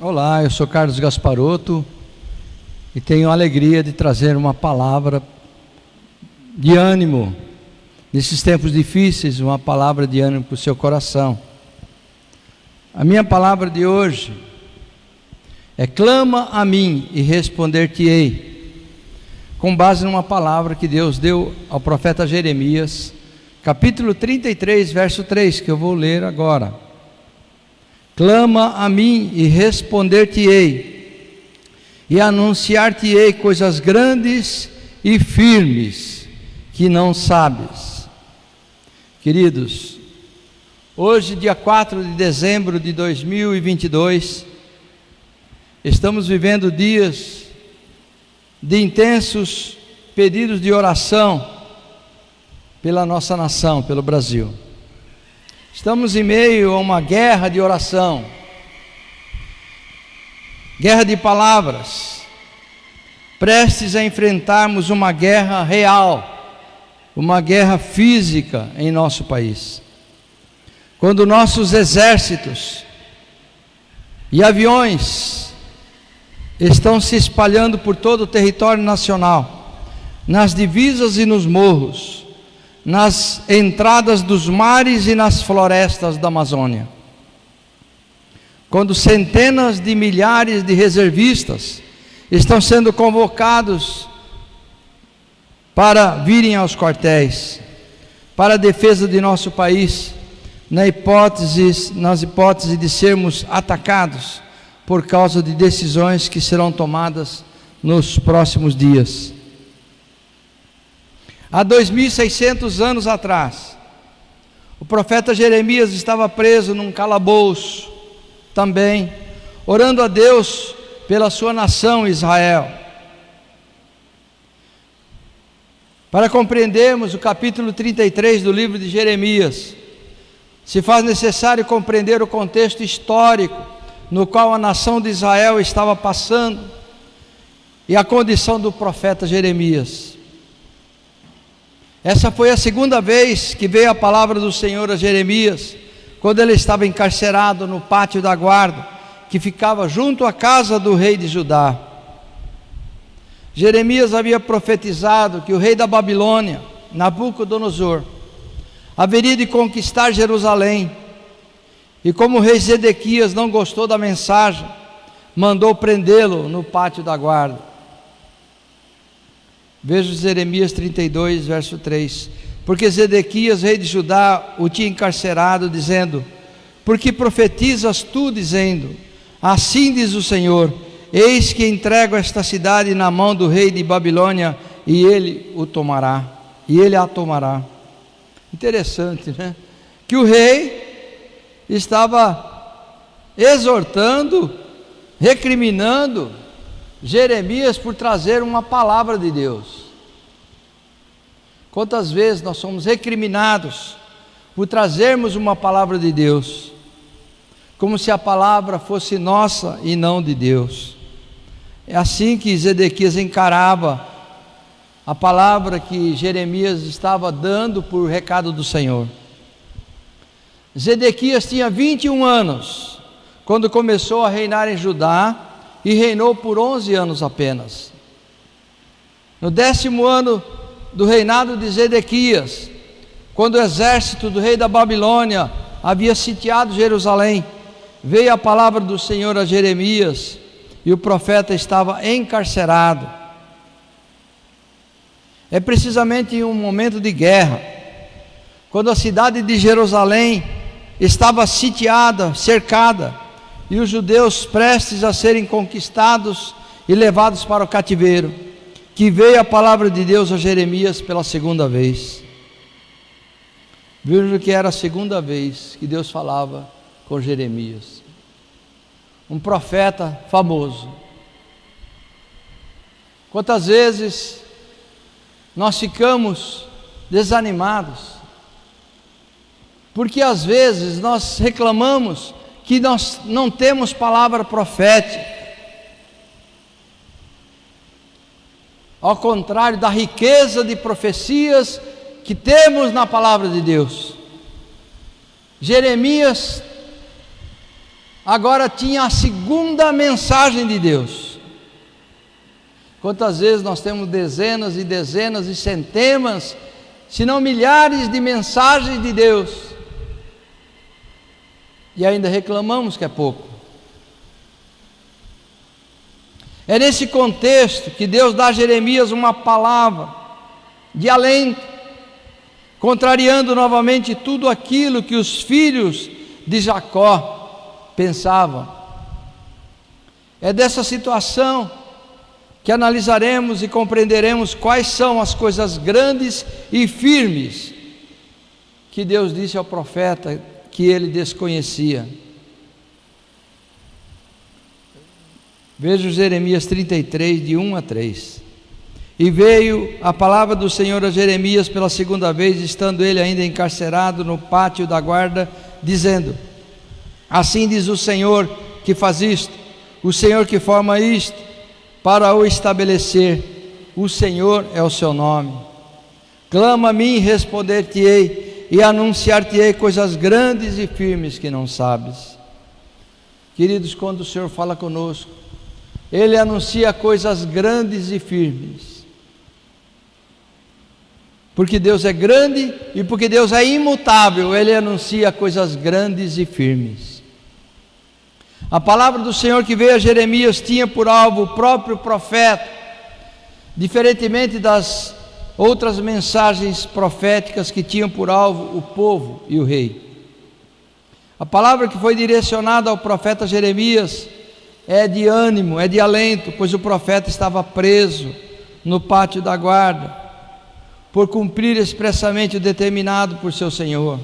Olá, eu sou Carlos Gasparotto e tenho a alegria de trazer uma palavra de ânimo nesses tempos difíceis, uma palavra de ânimo para o seu coração. A minha palavra de hoje é: clama a mim e responder-te-ei, com base numa palavra que Deus deu ao profeta Jeremias, capítulo 33, verso 3, que eu vou ler agora. Clama a mim e responder-te-ei, e anunciar-te-ei coisas grandes e firmes que não sabes. Queridos, hoje, dia 4 de dezembro de 2022, estamos vivendo dias de intensos pedidos de oração pela nossa nação, pelo Brasil. Estamos em meio a uma guerra de oração, guerra de palavras, prestes a enfrentarmos uma guerra real, uma guerra física em nosso país. Quando nossos exércitos e aviões estão se espalhando por todo o território nacional, nas divisas e nos morros, nas entradas dos mares e nas florestas da Amazônia. Quando centenas de milhares de reservistas estão sendo convocados para virem aos quartéis, para a defesa de nosso país, nas hipóteses de sermos atacados por causa de decisões que serão tomadas nos próximos dias. Há 2.600 anos atrás, o profeta Jeremias estava preso num calabouço também, orando a Deus pela sua nação Israel. Para compreendermos o capítulo 33 do livro de Jeremias, se faz necessário compreender o contexto histórico no qual a nação de Israel estava passando e a condição do profeta Jeremias. Essa foi a segunda vez que veio a palavra do Senhor a Jeremias, quando ele estava encarcerado no pátio da guarda, que ficava junto à casa do rei de Judá. Jeremias havia profetizado que o rei da Babilônia, Nabucodonosor, haveria de conquistar Jerusalém, e como o rei Zedequias não gostou da mensagem, mandou prendê-lo no pátio da guarda. Veja Jeremias 32, verso 3. Porque Zedequias, rei de Judá, o tinha encarcerado, dizendo: porque profetizas tu, dizendo: assim diz o Senhor, eis que entrego esta cidade na mão do rei de Babilônia, e ele a tomará. Interessante, né? Que o rei estava exortando, recriminando Jeremias por trazer uma palavra de Deus. Quantas vezes nós somos recriminados por trazermos uma palavra de Deus, como se a palavra fosse nossa e não de Deus. É assim que Zedequias encarava a palavra que Jeremias estava dando por recado do Senhor. Zedequias tinha 21 anos quando começou a reinar em Judá, e reinou por 11 anos apenas. No 10º ano do reinado de Zedequias, quando o exército do rei da Babilônia havia sitiado Jerusalém, veio a palavra do Senhor a Jeremias, e o profeta estava encarcerado. É precisamente em um momento de guerra, quando a cidade de Jerusalém estava sitiada, cercada, e os judeus prestes a serem conquistados e levados para o cativeiro, que veio a palavra de Deus a Jeremias pela segunda vez. Veja que era a segunda vez que Deus falava com Jeremias, um profeta famoso. Quantas vezes nós ficamos desanimados, porque às vezes nós reclamamos que nós não temos palavra profética, ao contrário da riqueza de profecias que temos na palavra de Deus. Jeremias agora tinha a segunda mensagem de Deus. Quantas vezes nós temos dezenas e dezenas e centenas, se não milhares de mensagens de Deus, e ainda reclamamos que é pouco. É nesse contexto que Deus dá a Jeremias uma palavra de alento, contrariando novamente tudo aquilo que os filhos de Jacó pensavam. É dessa situação que analisaremos e compreenderemos quais são as coisas grandes e firmes que Deus disse ao profeta que ele desconhecia. Veja Jeremias 33, de 1 a 3. E veio a palavra do Senhor a Jeremias pela segunda vez, estando ele ainda encarcerado no pátio da guarda, dizendo: assim diz o Senhor que faz isto, o Senhor que forma isto, para o estabelecer, o Senhor é o seu nome. Clama a mim, responder-te-ei, e anunciar-te-ei coisas grandes e firmes que não sabes. Queridos, quando o Senhor fala conosco, Ele anuncia coisas grandes e firmes, porque Deus é grande e porque Deus é imutável, Ele anuncia coisas grandes e firmes. A palavra do Senhor que veio a Jeremias tinha por alvo o próprio profeta, diferentemente das outras mensagens proféticas que tinham por alvo o povo e o rei. A palavra que foi direcionada ao profeta Jeremias é de ânimo, é de alento, pois o profeta estava preso no pátio da guarda, por cumprir expressamente o determinado por seu Senhor.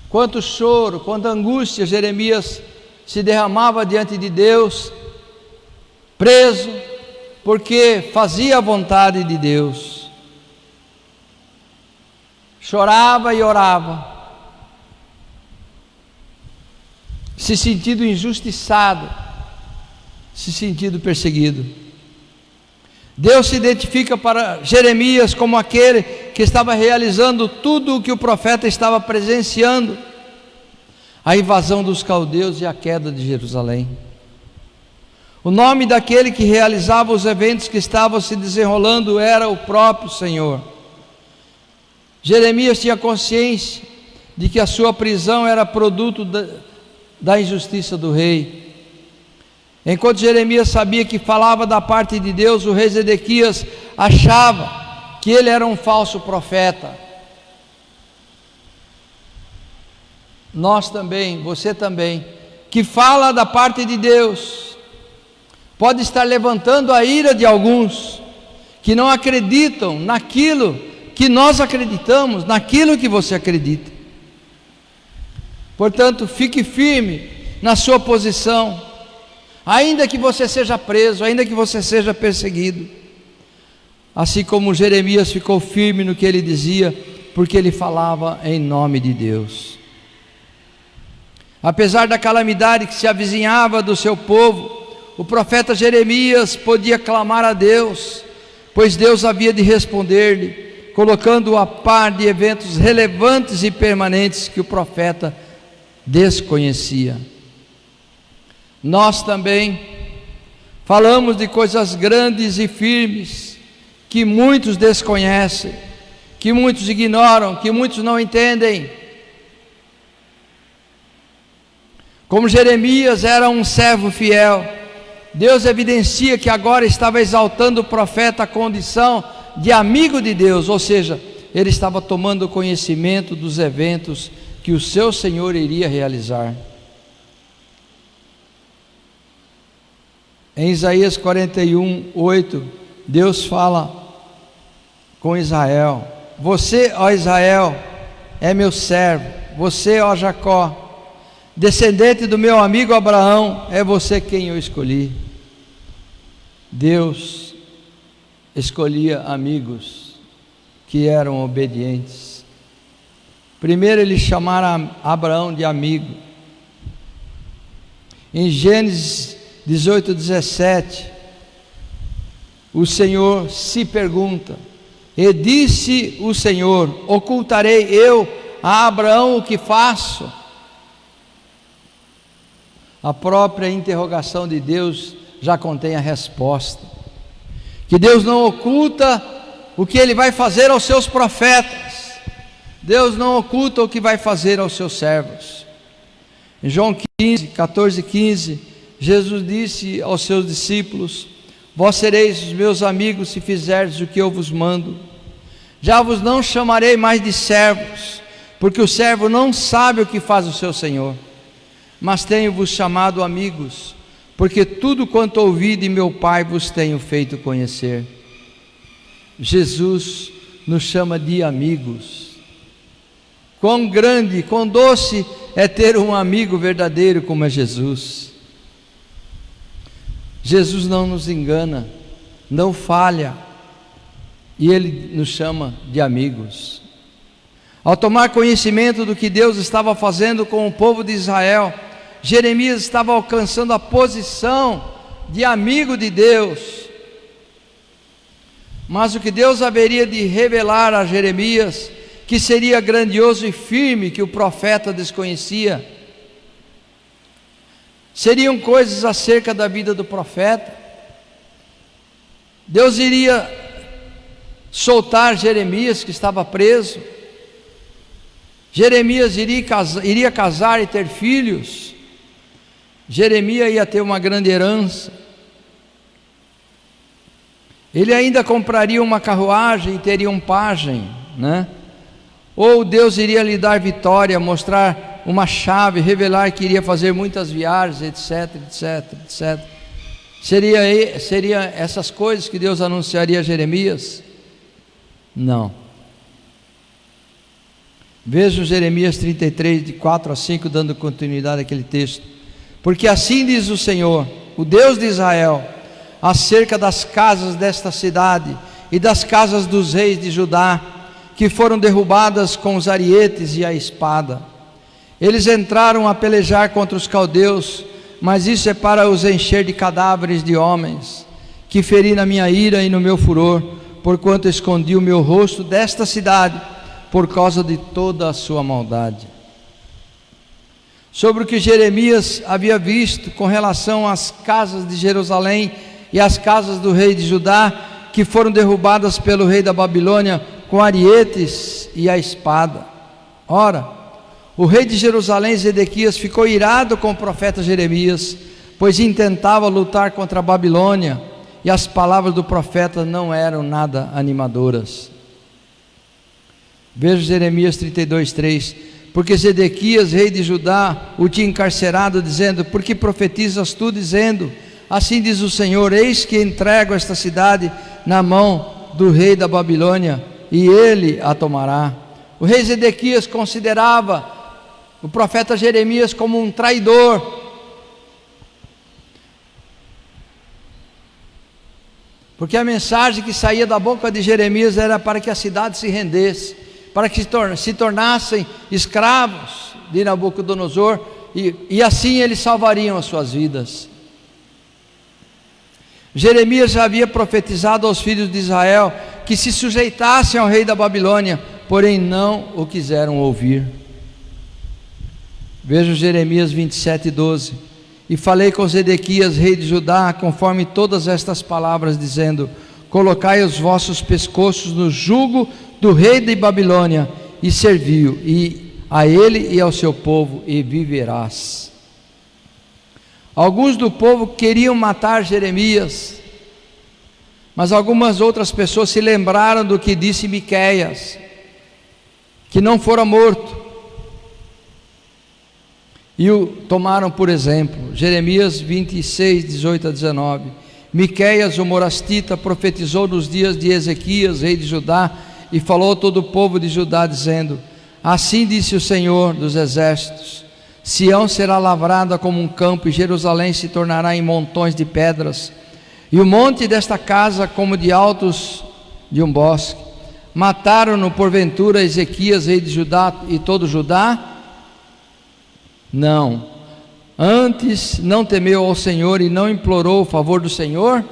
Quanto choro, quanta angústia Jeremias se derramava diante de Deus, preso, porque fazia a vontade de Deus. Chorava e orava, se sentindo injustiçado, se sentindo perseguido. Deus se identifica para Jeremias como aquele que estava realizando tudo o que o profeta estava presenciando: a invasão dos caldeus e a queda de Jerusalém. O nome daquele que realizava os eventos que estavam se desenrolando era o próprio Senhor. Jeremias tinha consciência de que a sua prisão era produto da injustiça do rei. Enquanto Jeremias sabia que falava da parte de Deus, o rei Zedequias achava que ele era um falso profeta. Nós também, você também, que fala da parte de Deus, pode estar levantando a ira de alguns que não acreditam naquilo que nós acreditamos, naquilo que você acredita. Portanto, fique firme na sua posição, ainda que você seja preso, ainda que você seja perseguido, assim como Jeremias ficou firme no que ele dizia, porque ele falava em nome de Deus. Apesar da calamidade que se avizinhava do seu povo, o profeta Jeremias podia clamar a Deus, pois Deus havia de responder-lhe, colocando-o a par de eventos relevantes e permanentes que o profeta desconhecia. Nós também falamos de coisas grandes e firmes que muitos desconhecem, que muitos ignoram, que muitos não entendem. Como Jeremias era um servo fiel, Deus evidencia que agora estava exaltando o profeta à condição de amigo de Deus, ou seja, ele estava tomando conhecimento dos eventos que o seu Senhor iria realizar. Em Isaías 41, 8, Deus fala com Israel: você, ó Israel, é meu servo, você, ó Jacó, descendente do meu amigo Abraão, é você quem eu escolhi. Deus escolhia amigos que eram obedientes. Primeiro ele chamara Abraão de amigo. Em Gênesis 18, 17, o Senhor se pergunta: e disse o Senhor: ocultarei eu a Abraão o que faço? A própria interrogação de Deus já contém a resposta. Que Deus não oculta o que Ele vai fazer aos seus profetas. Deus não oculta o que vai fazer aos seus servos. Em João 14:15, Jesus disse aos seus discípulos: vós sereis os meus amigos se fizerdes o que eu vos mando. Já vos não chamarei mais de servos, porque o servo não sabe o que faz o seu senhor, mas tenho-vos chamado amigos, porque tudo quanto ouvi de meu Pai vos tenho feito conhecer. Jesus nos chama de amigos. Quão grande, quão doce é ter um amigo verdadeiro como é Jesus. Jesus não nos engana, não falha, e Ele nos chama de amigos. Ao tomar conhecimento do que Deus estava fazendo com o povo de Israel, Jeremias estava alcançando a posição de amigo de Deus. Mas o que Deus haveria de revelar a Jeremias, que seria grandioso e firme, que o profeta desconhecia, seriam coisas acerca da vida do profeta. Deus iria soltar Jeremias, que estava preso. Jeremias iria casar e ter filhos. Jeremias ia ter uma grande herança. Ele ainda compraria uma carruagem e teria um pajem, né? Ou Deus iria lhe dar vitória, mostrar uma chave, revelar que iria fazer muitas viagens, etc, etc, etc. Seria essas coisas que Deus anunciaria a Jeremias? Não. Veja Jeremias 33, de 4 a 5, dando continuidade àquele texto. Porque assim diz o Senhor, o Deus de Israel, acerca das casas desta cidade e das casas dos reis de Judá, que foram derrubadas com os arietes e a espada. Eles entraram a pelejar contra os caldeus, mas isso é para os encher de cadáveres de homens, que feri na minha ira e no meu furor, porquanto escondi o meu rosto desta cidade, por causa de toda a sua maldade. Sobre o que Jeremias havia visto com relação às casas de Jerusalém e às casas do rei de Judá, que foram derrubadas pelo rei da Babilônia com arietes e a espada. Ora, o rei de Jerusalém, Zedequias, ficou irado com o profeta Jeremias, pois intentava lutar contra a Babilônia, e as palavras do profeta não eram nada animadoras. Veja Jeremias 32:3. Porque Zedequias, rei de Judá, o tinha encarcerado, dizendo: por que profetizas tu, dizendo, assim diz o Senhor, eis que entrego esta cidade na mão do rei da Babilônia, e ele a tomará. O rei Zedequias considerava o profeta Jeremias como um traidor, porque a mensagem que saía da boca de Jeremias era para que a cidade se rendesse, para que se tornassem escravos de Nabucodonosor, e assim eles salvariam as suas vidas. Jeremias já havia profetizado aos filhos de Israel que se sujeitassem ao rei da Babilônia, porém não o quiseram ouvir. Veja Jeremias 27:12. E falei com Zedequias, rei de Judá, conforme todas estas palavras, dizendo: colocai os vossos pescoços no jugo do rei de Babilônia, e serviu, e a ele e ao seu povo, e viverás. Alguns do povo queriam matar Jeremias, mas algumas outras pessoas se lembraram do que disse Miqueias, que não fora morto, e o tomaram por exemplo. Jeremias 26:18-19. Miqueias, o morastita, profetizou nos dias de Ezequias, rei de Judá, e falou a todo o povo de Judá, dizendo: assim disse o Senhor dos exércitos: Sião será lavrada como um campo, e Jerusalém se tornará em montões de pedras, e o monte desta casa como de altos de um bosque. Mataram-no porventura Ezequias, rei de Judá, e todo Judá? Não. Antes não temeu ao Senhor e não implorou o favor do Senhor?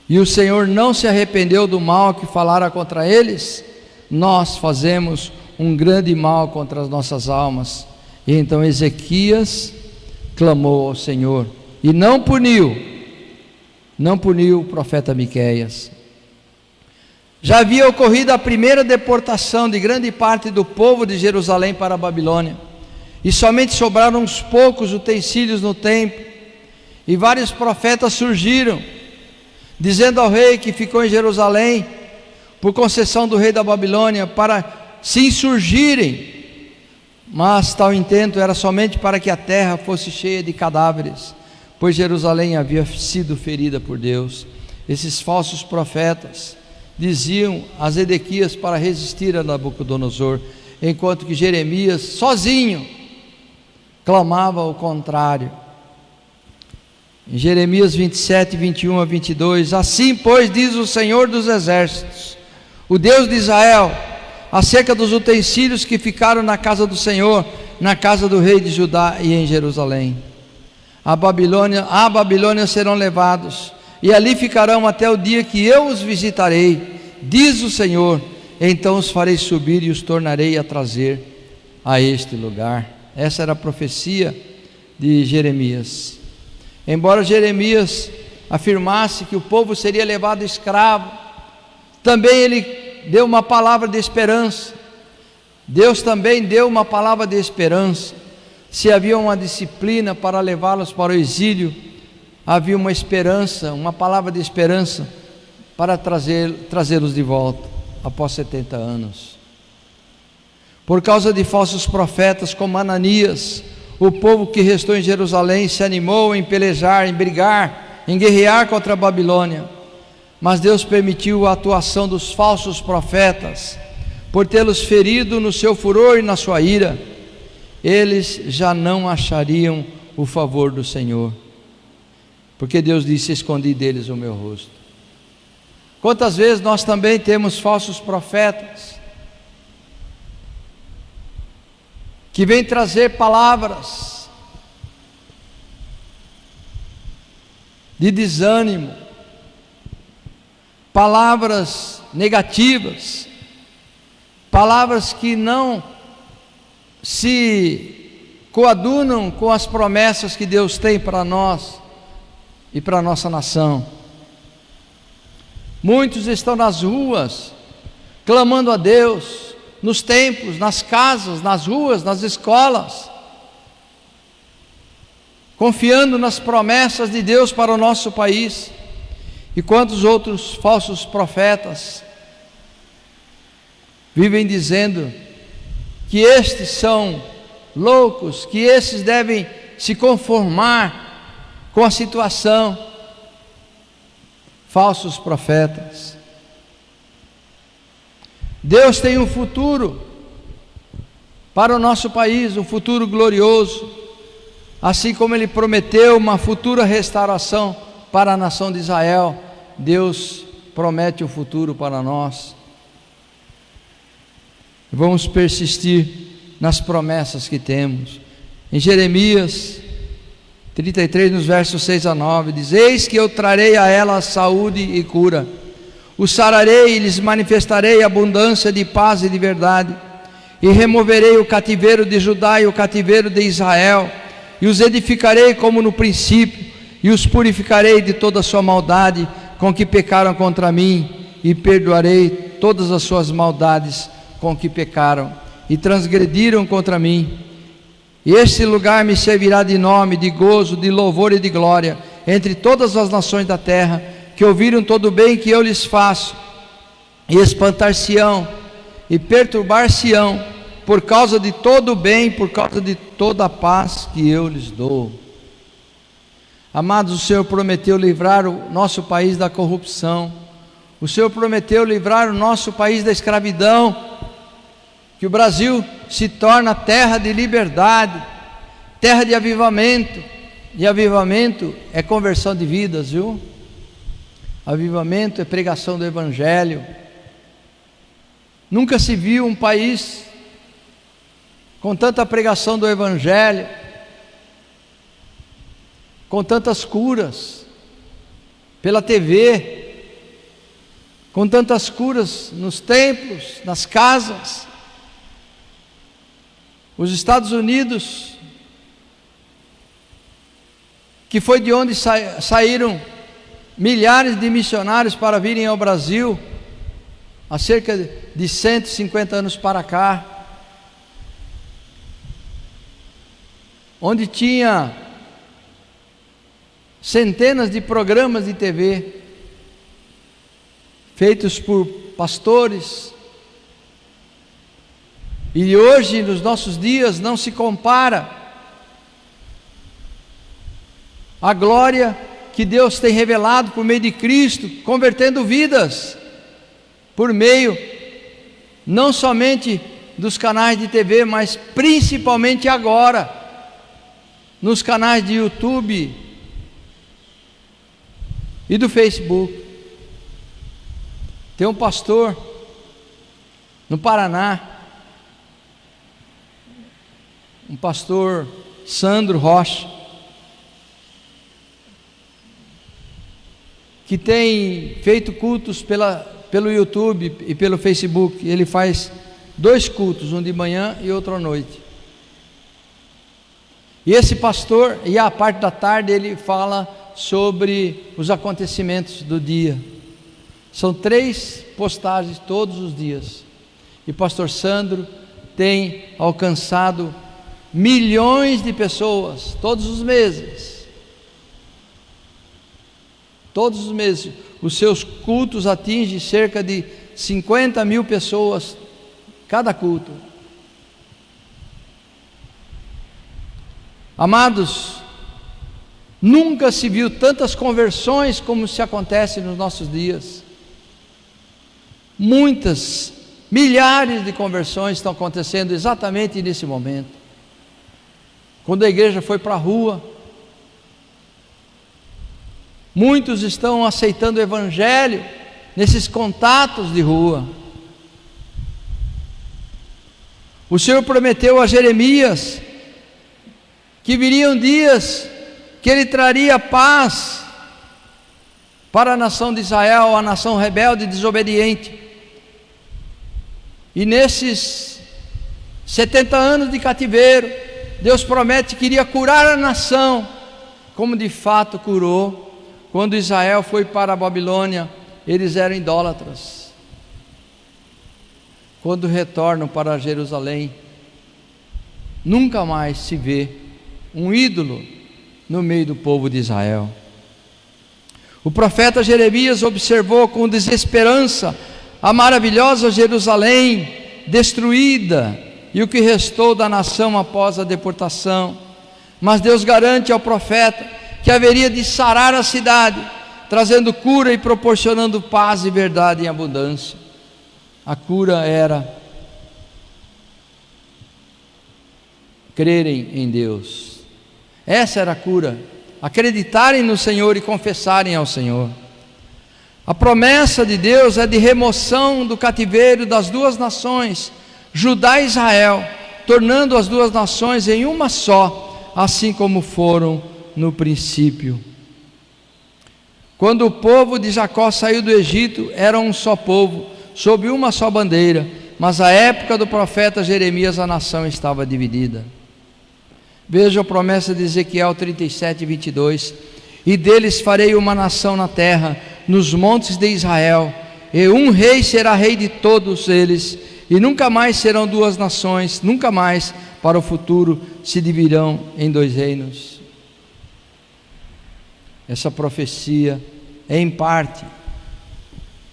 E o Senhor não se arrependeu do mal que falara contra eles? Nós fazemos um grande mal contra as nossas almas. E então Ezequias clamou ao Senhor e não puniu o profeta Miqueias. Já havia ocorrido a primeira deportação de grande parte do povo de Jerusalém para a Babilônia, e somente sobraram uns poucos utensílios no templo, e vários profetas surgiram, dizendo ao rei que ficou em Jerusalém, por concessão do rei da Babilônia, para se insurgirem, mas tal intento era somente para que a terra fosse cheia de cadáveres, pois Jerusalém havia sido ferida por Deus. Esses falsos profetas diziam a Zedequias para resistir a Nabucodonosor, enquanto que Jeremias sozinho clamava o contrário. Em Jeremias 27, 21 a 22, assim pois diz o Senhor dos Exércitos, o Deus de Israel, acerca dos utensílios que ficaram na casa do Senhor, na casa do rei de Judá e em Jerusalém: a Babilônia serão levados, e ali ficarão até o dia que eu os visitarei, diz o Senhor. Então os farei subir e os tornarei a trazer a este lugar. Essa era a profecia de Jeremias. Embora Jeremias afirmasse que o povo seria levado escravo, também ele deu uma palavra de esperança. Deus também deu uma palavra de esperança. Se havia uma disciplina para levá-los para o exílio, havia uma esperança, uma palavra de esperança para trazê-los de volta após 70 anos. Por causa de falsos profetas como Ananias, o povo que restou em Jerusalém se animou em pelejar, em brigar, em guerrear contra a Babilônia. Mas Deus permitiu a atuação dos falsos profetas, por tê-los ferido no seu furor e na sua ira. Eles já não achariam o favor do Senhor, porque Deus disse: escondi deles o meu rosto. Quantas vezes nós também temos falsos profetas que vêm trazer palavras de desânimo, palavras negativas, palavras que não se coadunam com as promessas que Deus tem para nós e para a nossa nação. Muitos estão nas ruas clamando a Deus, nos templos, nas casas, nas ruas, nas escolas, confiando nas promessas de Deus para o nosso país. E quantos outros falsos profetas vivem dizendo que estes são loucos, que esses devem se conformar com a situação. Falsos profetas. Deus tem um futuro para o nosso país, um futuro glorioso, assim como Ele prometeu uma futura restauração para a nação de Israel. Deus promete o futuro para nós. Vamos persistir nas promessas que temos. Em Jeremias 33, nos versos 6 a 9, diz: eis que eu trarei a ela saúde e cura, os sararei e lhes manifestarei abundância de paz e de verdade, e removerei o cativeiro de Judá e o cativeiro de Israel, e os edificarei como no princípio, e os purificarei de toda a sua maldade com que pecaram contra mim, e perdoarei todas as suas maldades com que pecaram e transgrediram contra mim. E este lugar me servirá de nome, de gozo, de louvor e de glória entre todas as nações da terra, que ouviram todo o bem que eu lhes faço, e espantar-se-ão e perturbar-se-ão por causa de todo o bem, por causa de toda a paz que eu lhes dou. Amados, o Senhor prometeu livrar o nosso país da corrupção. O Senhor prometeu livrar o nosso país da escravidão, que o Brasil se torna terra de liberdade, terra de avivamento. E avivamento é conversão de vidas, viu? Avivamento é pregação do Evangelho. Nunca se viu um país com tanta pregação do Evangelho, com tantas curas pela TV, com tantas curas nos templos, nas casas. Os Estados Unidos que foi de onde saíram milhares de missionários para virem ao Brasil, há cerca de 150 anos para cá, onde tinha centenas de programas de TV, feitos por pastores, e hoje, nos nossos dias, não se compara a glória que Deus tem revelado por meio de Cristo, convertendo vidas, por meio, não somente dos canais de TV, mas principalmente agora, nos canais de YouTube e do Facebook. Tem um pastor no Paraná, um pastor Sandro Rocha, que tem feito cultos pelo YouTube e pelo Facebook. Ele faz 2 cultos, um de manhã e outro à noite. E esse pastor, e a parte da tarde, ele fala sobre os acontecimentos do dia. São 3 postagens todos os dias. E pastor Sandro tem alcançado milhões de pessoas todos os meses. Todos os meses. Os seus cultos atingem cerca de 50 mil pessoas cada culto. Amados, nunca se viu tantas conversões como se acontece nos nossos dias. Muitas, milhares de conversões estão acontecendo exatamente nesse momento. Quando a igreja foi para a rua, muitos estão aceitando o Evangelho nesses contatos de rua. O Senhor prometeu a Jeremias que viriam dias que Ele traria paz para a nação de Israel, a nação rebelde e desobediente. E nesses 70 anos de cativeiro, Deus promete que iria curar a nação, como de fato curou. Quando Israel foi para a Babilônia, eles eram idólatras. Quando retornam para Jerusalém, nunca mais se vê um ídolo no meio do povo de Israel. O profeta Jeremias observou com desesperança a maravilhosa Jerusalém destruída e o que restou da nação após a deportação. Mas Deus garante ao profeta que haveria de sarar a cidade, trazendo cura e proporcionando paz e verdade em abundância. A cura era crerem em Deus. Essa era a cura, acreditarem no Senhor e confessarem ao Senhor. A promessa de Deus é de remoção do cativeiro das 2 nações, Judá e Israel, tornando as 2 nações em uma só, assim como foram no princípio. Quando o povo de Jacó saiu do Egito, era um só povo, sob uma só bandeira, mas à época do profeta Jeremias a nação estava dividida. Veja a promessa de Ezequiel 37, 22: e deles farei uma nação na terra, nos montes de Israel, e um rei será rei de todos eles, e nunca mais serão 2 nações, nunca mais para o futuro se dividirão em 2 reinos. Essa profecia em parte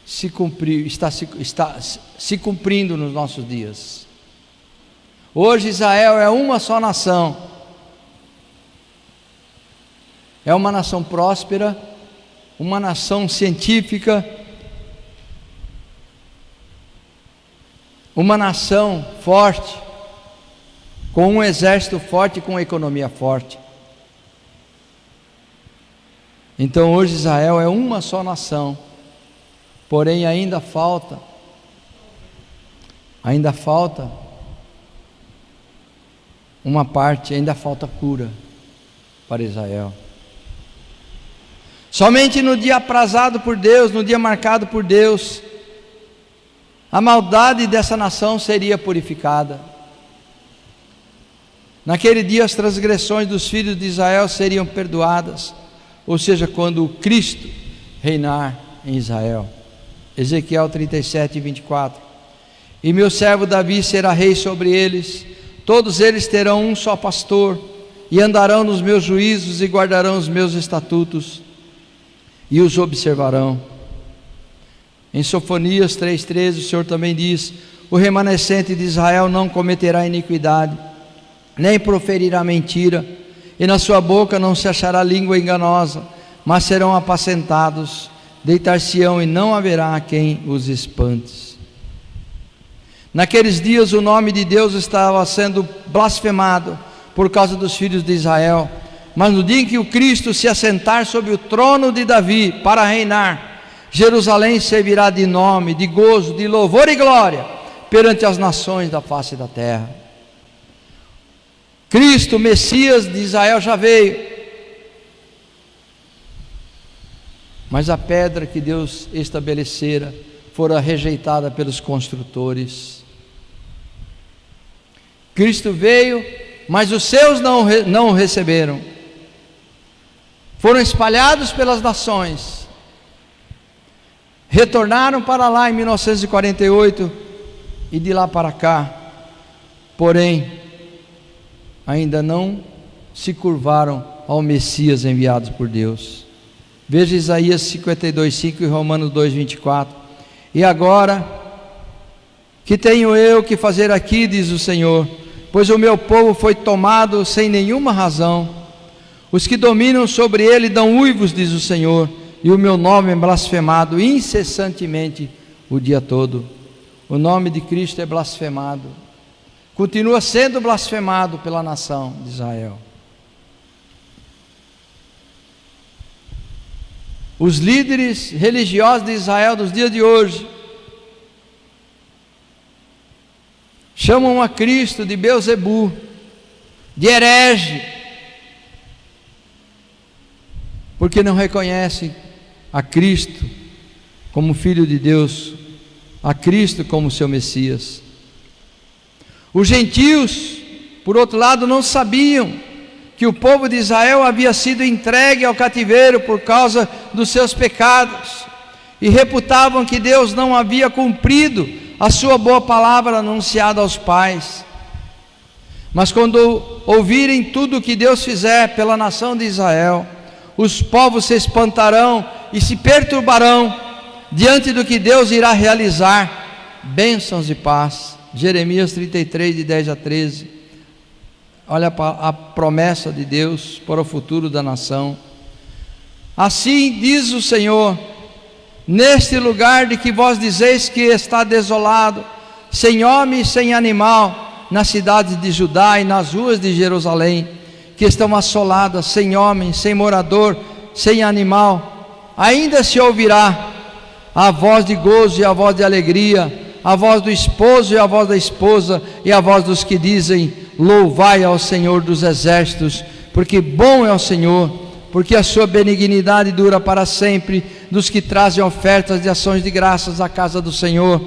se cumpriu, está se cumprindo nos nossos dias. Hoje Israel é uma só nação, é uma nação próspera, uma nação científica, uma nação forte, com um exército forte e com uma economia forte. Então hoje Israel é uma só nação, porém ainda falta uma parte, ainda falta cura para Israel. Somente no dia aprazado por Deus, no dia marcado por Deus, a maldade dessa nação seria purificada. Naquele dia as transgressões dos filhos de Israel seriam perdoadas, ou seja, quando Cristo reinar em Israel. Ezequiel 37, 24. E meu servo Davi será rei sobre eles, todos eles terão um só pastor, e andarão nos meus juízos e guardarão os meus estatutos, e os observarão. Em Sofonias 3,13 o Senhor também diz: o remanescente de Israel não cometerá iniquidade, nem proferirá mentira, e na sua boca não se achará língua enganosa, mas serão apacentados, deitar-se-ão e não haverá quem os espante. Naqueles dias o nome de Deus estava sendo blasfemado por causa dos filhos de Israel, mas no dia em que o Cristo se assentar sobre o trono de Davi para reinar, Jerusalém servirá de nome, de gozo, de louvor e glória perante as nações da face da terra. Cristo, Messias de Israel, já veio, mas a pedra que Deus estabelecera fora rejeitada pelos construtores. Cristo veio, mas os seus não o receberam. Foram espalhados pelas nações, retornaram para lá em 1948 e de lá para cá, porém ainda não se curvaram ao Messias enviado por Deus. Veja Isaías 52:5 e Romanos 2:24. E agora, que tenho eu que fazer aqui, diz o Senhor, pois o meu povo foi tomado sem nenhuma razão. Os que dominam sobre ele dão uivos, diz o Senhor, e o meu nome é blasfemado incessantemente o dia todo. O nome de Cristo é blasfemado, continua sendo blasfemado pela nação de Israel. Os líderes religiosos de Israel dos dias de hoje chamam a Cristo de Beelzebu, de herege, porque não reconhecem a Cristo como Filho de Deus, a Cristo como seu Messias. Os gentios, por outro lado, não sabiam que o povo de Israel havia sido entregue ao cativeiro por causa dos seus pecados, e reputavam que Deus não havia cumprido a sua boa palavra anunciada aos pais. Mas quando ouvirem tudo o que Deus fizer pela nação de Israel, os povos se espantarão e se perturbarão diante do que Deus irá realizar, bênçãos e paz. Jeremias 33, de 10 a 13. Olha a promessa de Deus para o futuro da nação. Assim diz o Senhor: neste lugar de que vós dizeis que está desolado, sem homem e sem animal, nas cidades de Judá e nas ruas de Jerusalém, que estão assoladas, sem homem, sem morador, sem animal, ainda se ouvirá a voz de gozo e a voz de alegria, a voz do esposo e a voz da esposa, e a voz dos que dizem: louvai ao Senhor dos exércitos, porque bom é o Senhor, porque a sua benignidade dura para sempre, dos que trazem ofertas de ações de graças à casa do Senhor.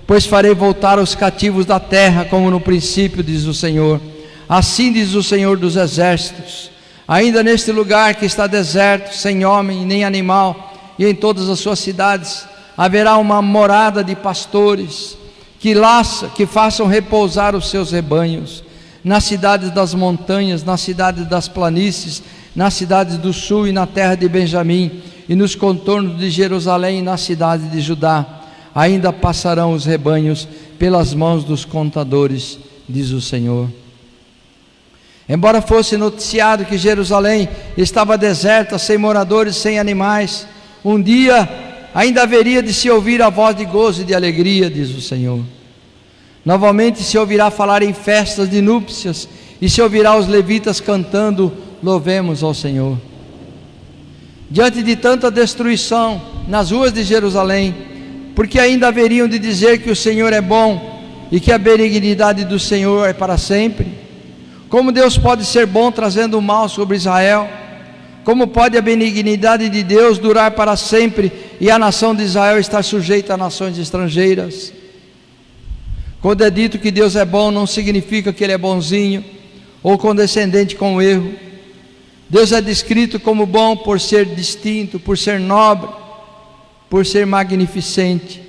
Pois farei voltar os cativos da terra, como no princípio, diz o Senhor. Assim diz o Senhor dos exércitos: ainda neste lugar que está deserto, sem homem nem animal, e em todas as suas cidades haverá uma morada de pastores, que façam repousar os seus rebanhos, nas cidades das montanhas, nas cidades das planícies, nas cidades do sul e na terra de Benjamim, e nos contornos de Jerusalém e na cidade de Judá, ainda passarão os rebanhos pelas mãos dos contadores, diz o Senhor. Embora fosse noticiado que Jerusalém estava deserta, sem moradores, sem animais, um dia ainda haveria de se ouvir a voz de gozo e de alegria, diz o Senhor. Novamente se ouvirá falar em festas de núpcias, e se ouvirá os levitas cantando: louvemos ao Senhor. Diante de tanta destruição nas ruas de Jerusalém, porque ainda haveriam de dizer que o Senhor é bom e que a benignidade do Senhor é para sempre? Como Deus pode ser bom trazendo o mal sobre Israel? Como pode a benignidade de Deus durar para sempre e a nação de Israel estar sujeita a nações estrangeiras? Quando é dito que Deus é bom, não significa que Ele é bonzinho, ou condescendente com o erro. Deus é descrito como bom por ser distinto, por ser nobre, por ser magnificente.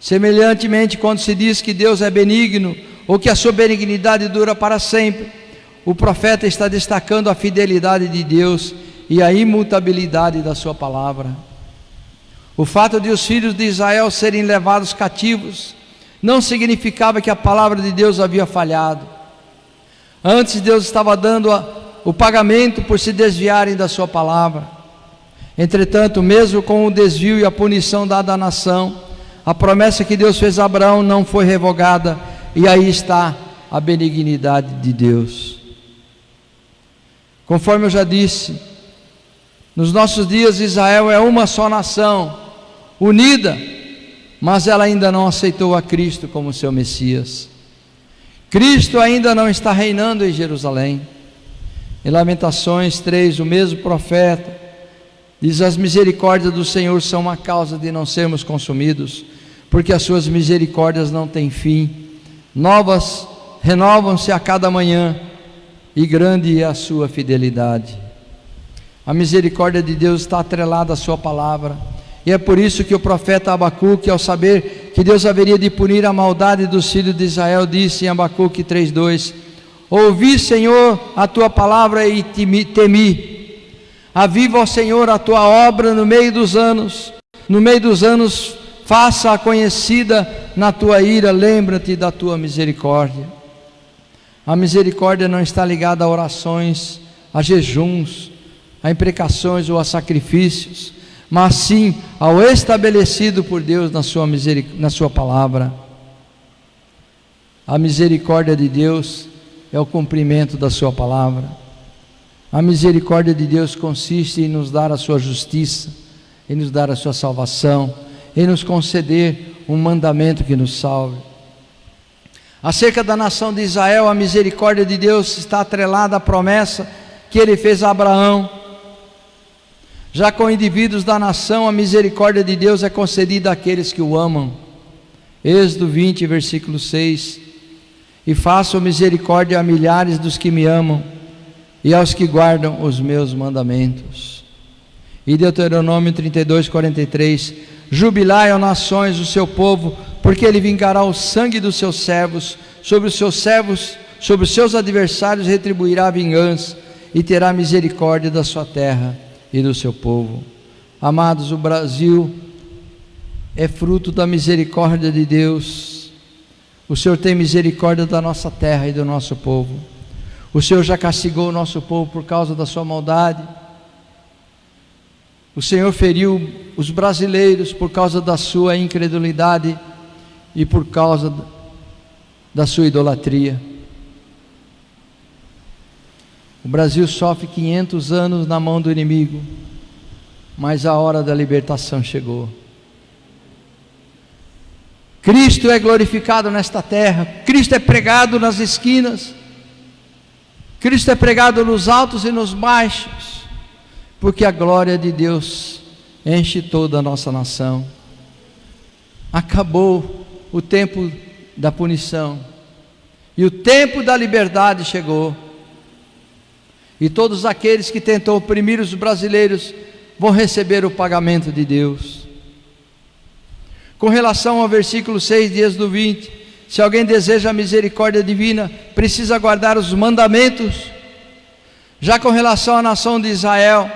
Semelhantemente, quando se diz que Deus é benigno, ou que a sua benignidade dura para sempre, o profeta está destacando a fidelidade de Deus e a imutabilidade da sua palavra. O fato de os filhos de Israel serem levados cativos não significava que a palavra de Deus havia falhado. Antes, Deus estava dando o pagamento por se desviarem da sua palavra. Entretanto, mesmo com o desvio e a punição dada à nação, a promessa que Deus fez a Abraão não foi revogada, e aí está a benignidade de Deus. Conforme eu já disse, nos nossos dias Israel é uma só nação, unida, mas ela ainda não aceitou a Cristo como seu Messias. Cristo ainda não está reinando em Jerusalém. Em Lamentações 3, o mesmo profeta diz: as misericórdias do Senhor são uma causa de não sermos consumidos, porque as suas misericórdias não têm fim, novas renovam-se a cada manhã, e grande é a sua fidelidade. A misericórdia de Deus está atrelada à sua palavra, e é por isso que o profeta Abacuque, ao saber que Deus haveria de punir a maldade dos filhos de Israel, disse em Abacuque 3:2: ouvi, Senhor, a tua palavra e temi. Aviva, ó Senhor, a tua obra no meio dos anos, faça-a conhecida na tua ira, lembra-te da tua misericórdia. A misericórdia não está ligada a orações, a jejuns, a imprecações ou a sacrifícios, mas sim ao estabelecido por Deus na sua palavra. A misericórdia de Deus é o cumprimento da sua palavra. A misericórdia de Deus consiste em nos dar a sua justiça, em nos dar a sua salvação, em nos conceder um mandamento que nos salve. Acerca da nação de Israel, a misericórdia de Deus está atrelada à promessa que ele fez a Abraão. Já com indivíduos da nação, a misericórdia de Deus é concedida àqueles que o amam. Êxodo 20, versículo 6: e faço misericórdia a milhares dos que me amam, e aos que guardam os meus mandamentos. E Deuteronômio 32, 43: jubilai, ó nações, o seu povo, porque ele vingará o sangue dos seus servos, sobre os seus adversários retribuirá a vingança, e terá misericórdia da sua terra e do seu povo. Amados, o Brasil é fruto da misericórdia de Deus. O Senhor tem misericórdia da nossa terra e do nosso povo. O Senhor já castigou o nosso povo por causa da sua maldade. O Senhor feriu os brasileiros por causa da sua incredulidade e por causa da sua idolatria. O Brasil sofre 500 anos na mão do inimigo, mas a hora da libertação chegou. Cristo é glorificado nesta terra, Cristo é pregado nas esquinas, Cristo é pregado nos altos e nos baixos, porque a glória de Deus enche toda a nossa nação. Acabou o tempo da punição, e o tempo da liberdade chegou, e todos aqueles que tentam oprimir os brasileiros vão receber o pagamento de Deus. Com relação ao versículo 6 de Êxodo 20, se alguém deseja a misericórdia divina, precisa guardar os mandamentos. Já com relação à nação de Israel,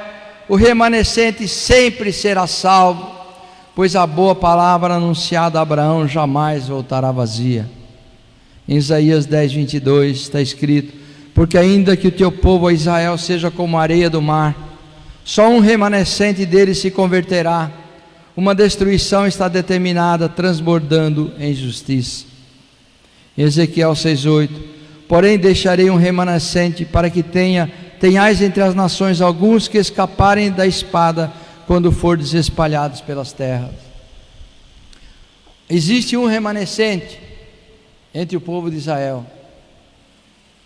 o remanescente sempre será salvo, pois a boa palavra anunciada a Abraão jamais voltará vazia. Em Isaías 10, 22 está escrito: porque ainda que o teu povo Israel seja como a areia do mar, só um remanescente dele se converterá. Uma destruição está determinada, transbordando em justiça. Ezequiel 6,8: porém deixarei um remanescente, para que tenhais entre as nações alguns que escaparem da espada, quando fordes espalhados pelas terras. Existe um remanescente entre o povo de Israel.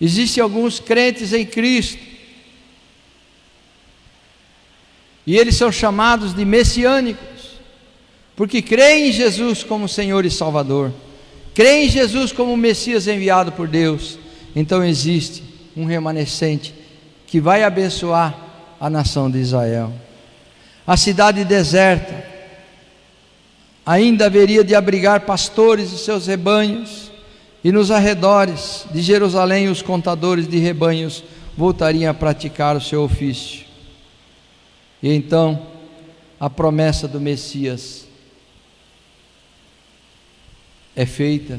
Existem alguns crentes em Cristo, e eles são chamados de messiânicos, porque creem em Jesus como Senhor e Salvador, creem em Jesus como o Messias enviado por Deus, então existe um remanescente que vai abençoar a nação de Israel. A cidade deserta ainda haveria de abrigar pastores e seus rebanhos, e nos arredores de Jerusalém os contadores de rebanhos voltariam a praticar o seu ofício. E então a promessa do Messias é feita,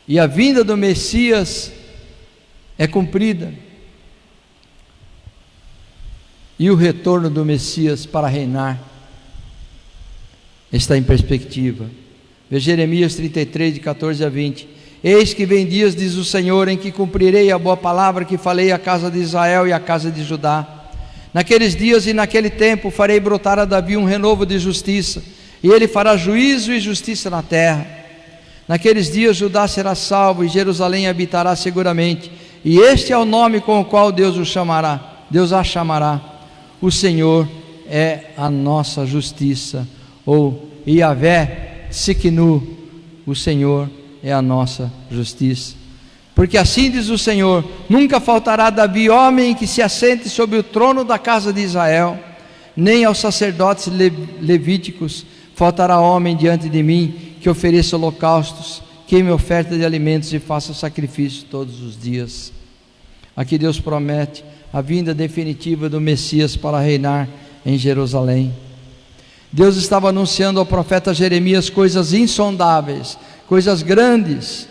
e a vinda do Messias é cumprida, e o retorno do Messias para reinar está em perspectiva. Veja Jeremias 33, de 14 a 20. Eis que vem dias, diz o Senhor, em que cumprirei a boa palavra que falei à casa de Israel e à casa de Judá. Naqueles dias e naquele tempo farei brotar a Davi um renovo de justiça, e ele fará juízo e justiça na terra. Naqueles dias Judá será salvo e Jerusalém habitará seguramente, e este é o nome com o qual Deus o chamará, Deus a chamará: o Senhor é a nossa justiça, ou Yahvé Tsidkenu, o Senhor é a nossa justiça. Porque assim diz o Senhor: nunca faltará a Davi homem que se assente sobre o trono da casa de Israel, nem aos sacerdotes levíticos faltará homem diante de mim que ofereça holocaustos, queime oferta de alimentos e faça sacrifício todos os dias. Aqui Deus promete a vinda definitiva do Messias para reinar em Jerusalém. Deus estava anunciando ao profeta Jeremias coisas insondáveis, coisas grandes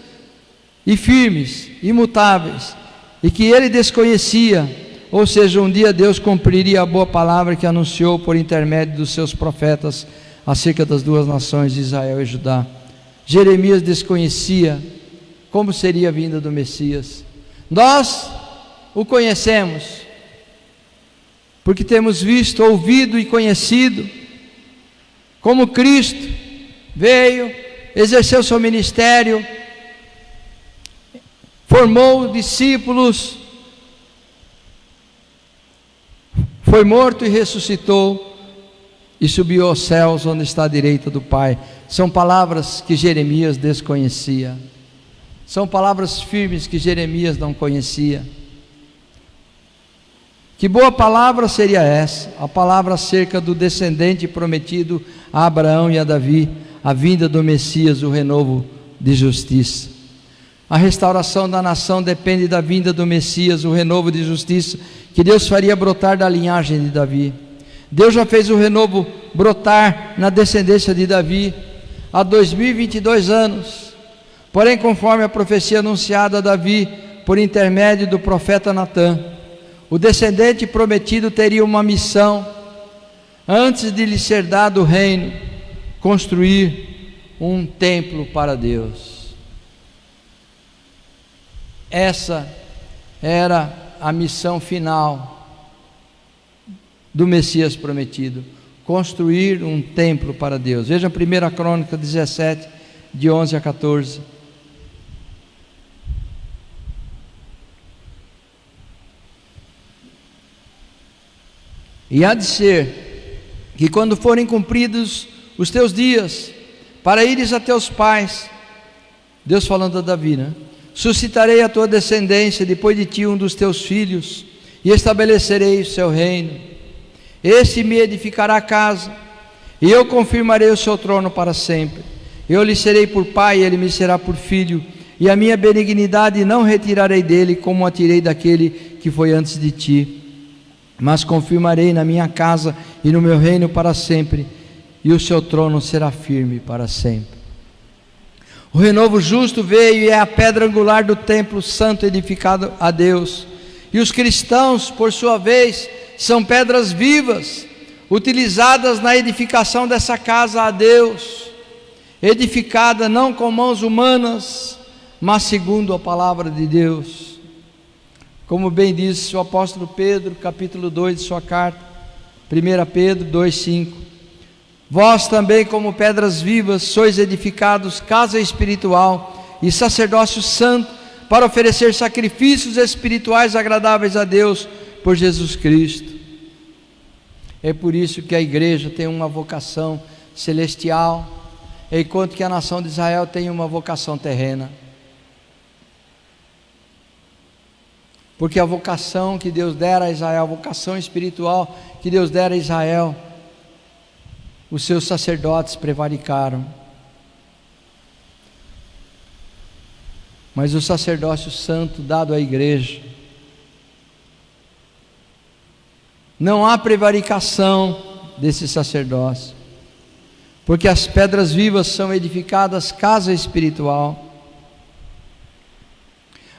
e firmes, imutáveis, e que ele desconhecia. Ou seja, um dia Deus cumpriria a boa palavra que anunciou por intermédio dos seus profetas acerca das duas nações de Israel e Judá. Jeremias desconhecia como seria a vinda do Messias. Nós o conhecemos, porque temos visto, ouvido e conhecido como Cristo veio, exerceu seu ministério, formou discípulos, foi morto e ressuscitou, e subiu aos céus, onde está à direita do Pai. São palavras que Jeremias desconhecia, são palavras firmes que Jeremias não conhecia. Que boa palavra seria essa? A palavra acerca do descendente prometido a Abraão e a Davi, a vinda do Messias, o renovo de justiça. A restauração da nação depende da vinda do Messias, o renovo de justiça que Deus faria brotar da linhagem de Davi. Deus já fez o renovo brotar na descendência de Davi há 2022 anos. Porém, conforme a profecia anunciada a Davi por intermédio do profeta Natã, o descendente prometido teria uma missão, antes de lhe ser dado o reino: construir um templo para Deus. Essa era a missão final do Messias prometido: construir um templo para Deus. Veja 1 Crônica 17, de 11 a 14. E há de ser que, quando forem cumpridos os teus dias, para ires a teus pais, Deus falando a Davi, suscitarei a tua descendência depois de ti um dos teus filhos, e estabelecerei o seu reino. Este me edificará a casa, e eu confirmarei o seu trono para sempre. Eu lhe serei por pai, e ele me será por filho, e a minha benignidade não retirarei dele, como a tirei daquele que foi antes de ti, mas confirmarei na minha casa e no meu reino para sempre, e o seu trono será firme para sempre. O renovo justo veio e é a pedra angular do templo santo edificado a Deus, e os cristãos, por sua vez, são pedras vivas, utilizadas na edificação dessa casa a Deus, edificada não com mãos humanas, mas segundo a palavra de Deus. Como bem disse o apóstolo Pedro, capítulo 2 de sua carta, 1 Pedro 2,5: vós também, como pedras vivas, sois edificados casa espiritual e sacerdócio santo, para oferecer sacrifícios espirituais agradáveis a Deus por Jesus Cristo. É por isso que a igreja tem uma vocação celestial, enquanto que a nação de Israel tem uma vocação terrena. porque a vocação que Deus dera a Israel, a vocação espiritual que Deus dera a Israel, os seus sacerdotes prevaricaram. Mas o sacerdócio santo dado à igreja, não há prevaricação desse sacerdócio, porque as pedras vivas são edificadas casa espiritual.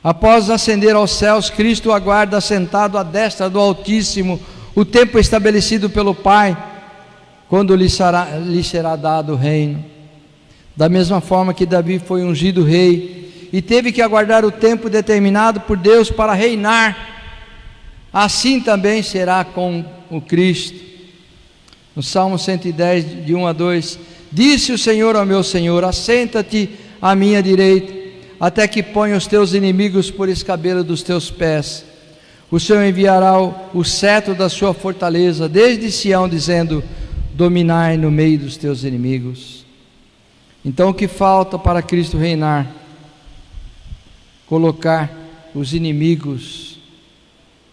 Após ascender aos céus, Cristo aguarda assentado à destra do Altíssimo o tempo estabelecido pelo Pai, quando lhe será dado o reino. Da mesma forma que Davi foi ungido rei e teve que aguardar o tempo determinado por Deus para reinar, assim também será com o Cristo. No Salmo 110, de 1 a 2, disse o Senhor ao meu Senhor: assenta-te à minha direita, até que ponha os teus inimigos por escabelo dos teus pés. O Senhor enviará o cetro da sua fortaleza desde Sião, dizendo: dominai no meio dos teus inimigos. Então o que falta para Cristo reinar? Colocar os inimigos,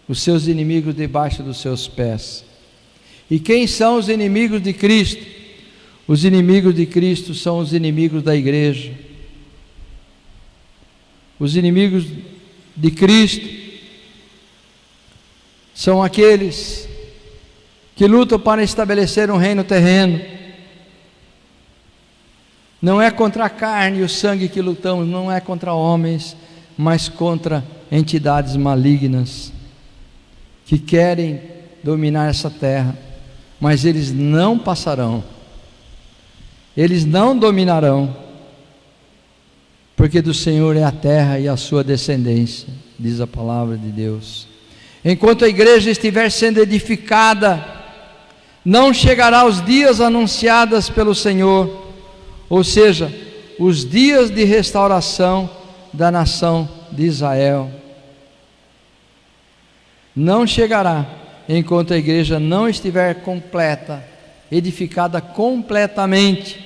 os seus inimigos debaixo dos seus pés. E quem são os inimigos de Cristo? Os inimigos de Cristo são os inimigos da igreja. Os inimigos de Cristo são aqueles que lutam para estabelecer um reino terreno. Não é contra a carne e o sangue que lutamos, não é contra homens, mas contra entidades malignas que querem dominar essa terra, mas eles não passarão, eles não dominarão, porque do Senhor é a terra e a sua descendência, diz a palavra de Deus. Enquanto a igreja estiver sendo edificada, não chegará os dias anunciados pelo Senhor, ou seja, os dias de restauração da nação de Israel. Não chegará enquanto a igreja não estiver completa, edificada completamente.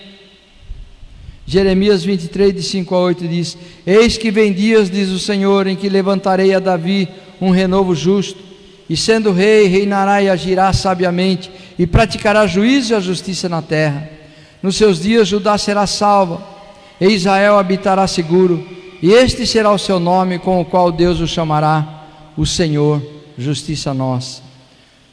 Jeremias 23, de 5 a 8 diz: eis que vem dias, diz o Senhor, em que levantarei a Davi um renovo justo, e sendo rei, reinará e agirá sabiamente, e praticará juízo e a justiça na terra. Nos seus dias Judá será salva, e Israel habitará seguro, e este será o seu nome, com o qual Deus o chamará, o Senhor, justiça nossa.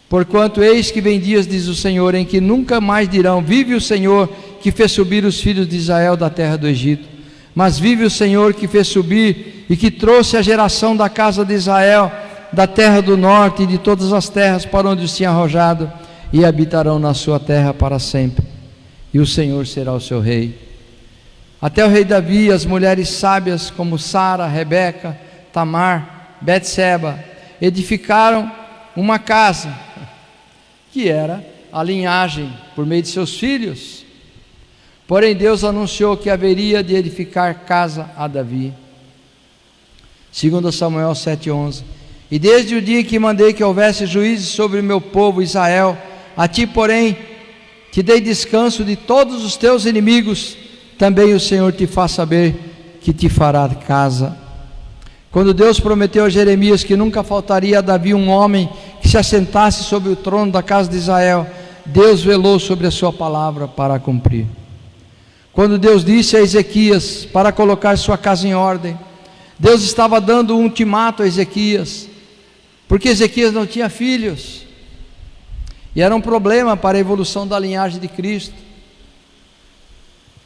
Porquanto eis que vem dias, diz o Senhor, em que nunca mais dirão: vive o Senhor que fez subir os filhos de Israel da terra do Egito. Mas vive o Senhor que fez subir e que trouxe a geração da casa de Israel da terra do norte e de todas as terras para onde os tinha arrojado, e habitarão na sua terra para sempre, e o Senhor será o seu rei. Até o rei Davi, as mulheres sábias como Sara, Rebeca, Tamar, Betseba, edificaram uma casa, que era a linhagem por meio de seus filhos. Porém Deus anunciou que haveria de edificar casa a Davi. 2 Samuel 7,11. E desde o dia que mandei que houvesse juízes sobre o meu povo Israel, a ti, porém, te dei descanso de todos os teus inimigos. Também o Senhor te faz saber que te fará casa. Quando Deus prometeu a Jeremias que nunca faltaria a Davi um homem que se assentasse sobre o trono da casa de Israel, Deus velou sobre a sua palavra para cumprir. Quando Deus disse a Ezequias para colocar sua casa em ordem, Deus estava dando um ultimato a Ezequias, porque Ezequias não tinha filhos, e era um problema para a evolução da linhagem de Cristo.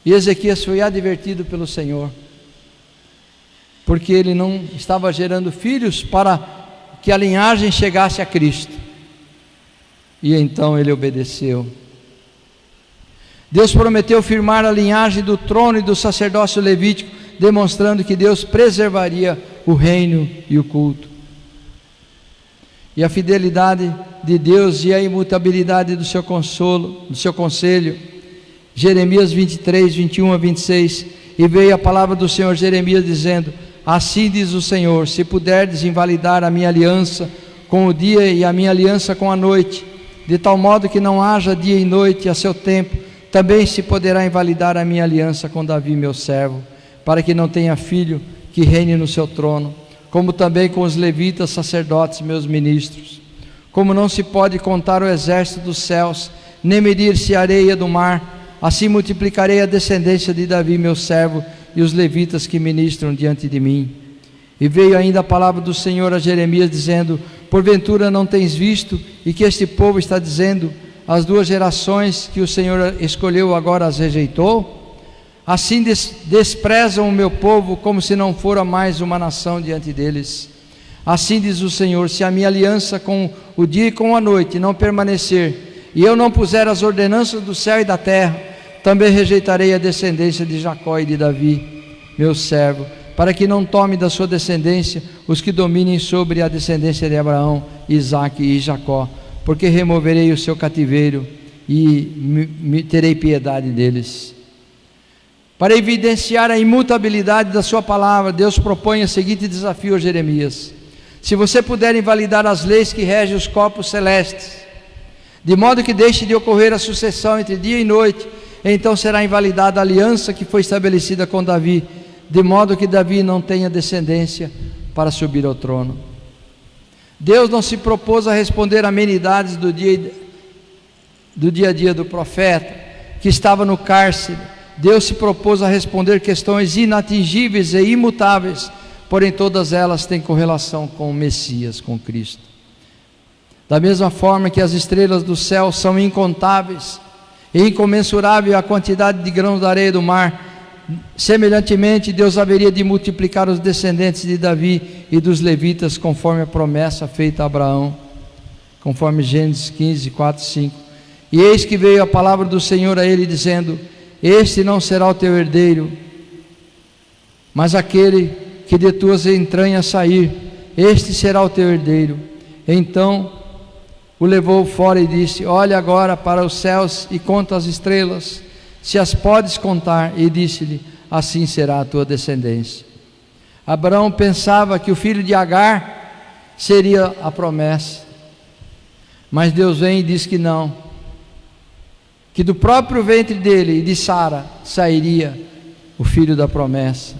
E Ezequias foi advertido pelo Senhor, porque ele não estava gerando filhos para que a linhagem chegasse a Cristo. E então ele obedeceu. Deus prometeu firmar a linhagem do trono e do sacerdócio levítico, demonstrando que Deus preservaria o reino e o culto. E a fidelidade de Deus e a imutabilidade do seu consolo, do seu conselho. Jeremias 23, 21 a 26. E veio a palavra do Senhor a Jeremias dizendo: assim diz o Senhor, se puderdes invalidar a minha aliança com o dia e a minha aliança com a noite, de tal modo que não haja dia e noite a seu tempo, também se poderá invalidar a minha aliança com Davi meu servo, para que não tenha filho que reine no seu trono. como também com os levitas, sacerdotes, meus ministros. Como não se pode contar o exército dos céus, nem medir-se a areia do mar, assim multiplicarei a descendência de Davi, meu servo, e os levitas que ministram diante de mim. E veio ainda a palavra do Senhor a Jeremias, dizendo: porventura não tens visto, e que este povo está dizendo, as 2 gerações que o Senhor escolheu agora as rejeitou? Assim desprezam o meu povo, como se não fora mais uma nação diante deles. Assim diz o Senhor: se a minha aliança com o dia e com a noite não permanecer, e eu não puser as ordenanças do céu e da terra, também rejeitarei a descendência de Jacó e de Davi, meu servo, para que não tome da sua descendência os que dominem sobre a descendência de Abraão, Isaque e Jacó, porque removerei o seu cativeiro e terei piedade deles. Para evidenciar a imutabilidade da sua palavra, Deus propõe o seguinte desafio a Jeremias: se você puder invalidar as leis que regem os corpos celestes, de modo que deixe de ocorrer a sucessão entre dia e noite, então será invalidada a aliança que foi estabelecida com Davi, de modo que Davi não tenha descendência para subir ao trono. Deus não se propôs a responder amenidades do dia a dia do profeta, que estava no cárcere. Deus se propôs a responder questões inatingíveis e imutáveis, porém todas elas têm correlação com o Messias, com Cristo. Da mesma forma que as estrelas do céu são incontáveis e incomensurável a quantidade de grãos da areia do mar, semelhantemente Deus haveria de multiplicar os descendentes de Davi e dos levitas, conforme a promessa feita a Abraão, conforme Gênesis 15, 4 e 5. E eis que veio a palavra do Senhor a ele, dizendo: este não será o teu herdeiro, mas aquele que de tuas entranhas sair, este será o teu herdeiro. Então o levou fora e disse: olha agora para os céus e conta as estrelas, se as podes contar. E disse-lhe: assim será a tua descendência. Abraão pensava que o filho de Agar seria a promessa, mas Deus vem e diz que não, que do próprio ventre dele e de Sara sairia o filho da promessa.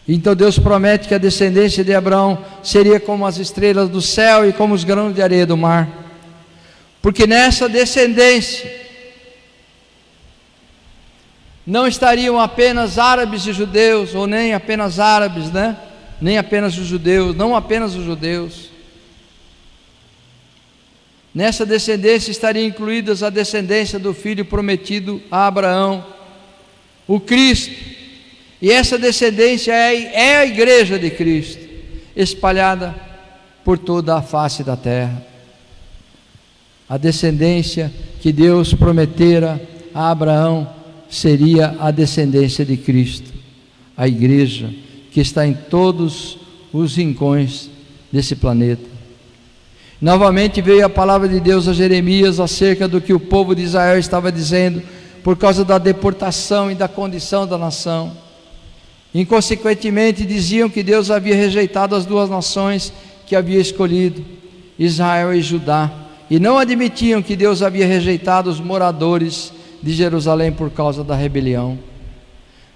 Então Deus promete que a descendência de Abraão seria como as estrelas do céu e como os grãos de areia do mar, porque nessa descendência não estariam apenas árabes e judeus, ou nem apenas árabes, né? Nem apenas os judeus, não apenas os judeus. Nessa descendência estariam incluídas a descendência do filho prometido a Abraão, o Cristo. E essa descendência é a igreja de Cristo, espalhada por toda a face da terra. A descendência que Deus prometera a Abraão seria a descendência de Cristo, a igreja que está em todos os rincões desse planeta. Novamente veio a palavra de Deus a Jeremias acerca do que o povo de Israel estava dizendo por causa da deportação e da condição da nação. Inconsequentemente diziam que Deus havia rejeitado as 2 nações que havia escolhido, Israel e Judá, e não admitiam que Deus havia rejeitado os moradores de Jerusalém por causa da rebelião.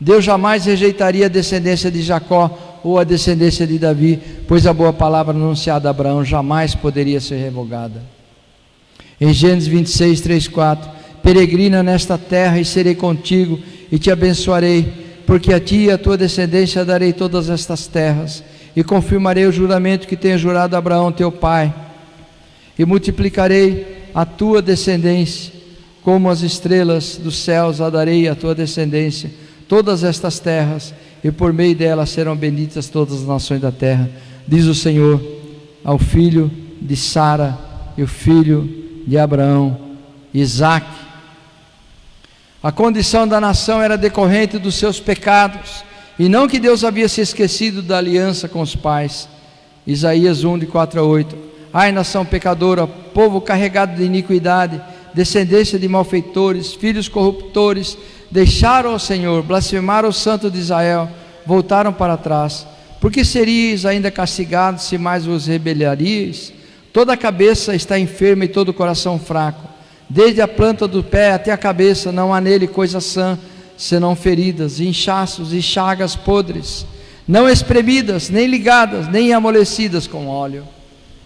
Deus jamais rejeitaria a descendência de Jacó ou a descendência de Davi, pois a boa palavra anunciada a Abraão jamais poderia ser revogada. Em Gênesis 26, 3, 4: peregrina nesta terra e serei contigo e te abençoarei, porque a ti e a tua descendência darei todas estas terras, e confirmarei o juramento que tenho jurado a Abraão teu pai, e multiplicarei a tua descendência como as estrelas dos céus, a darei à tua descendência todas estas terras, e por meio delas serão benditas todas as nações da terra, diz o Senhor ao filho de Sara e o filho de Abraão, Isaque. A condição da nação era decorrente dos seus pecados, e não que Deus havia se esquecido da aliança com os pais. Isaías 1, de 4 a 8: ai, nação pecadora, povo carregado de iniquidade, descendência de malfeitores, filhos corruptores, deixaram o Senhor, blasfemaram o Santo de Israel, voltaram para trás. Por que seríeis ainda castigados se mais vos rebelaríeis? Toda a cabeça está enferma e todo o coração fraco, desde a planta do pé até a cabeça, não há nele coisa sã, senão feridas, inchaços e chagas podres. não espremidas, nem ligadas, nem amolecidas com óleo.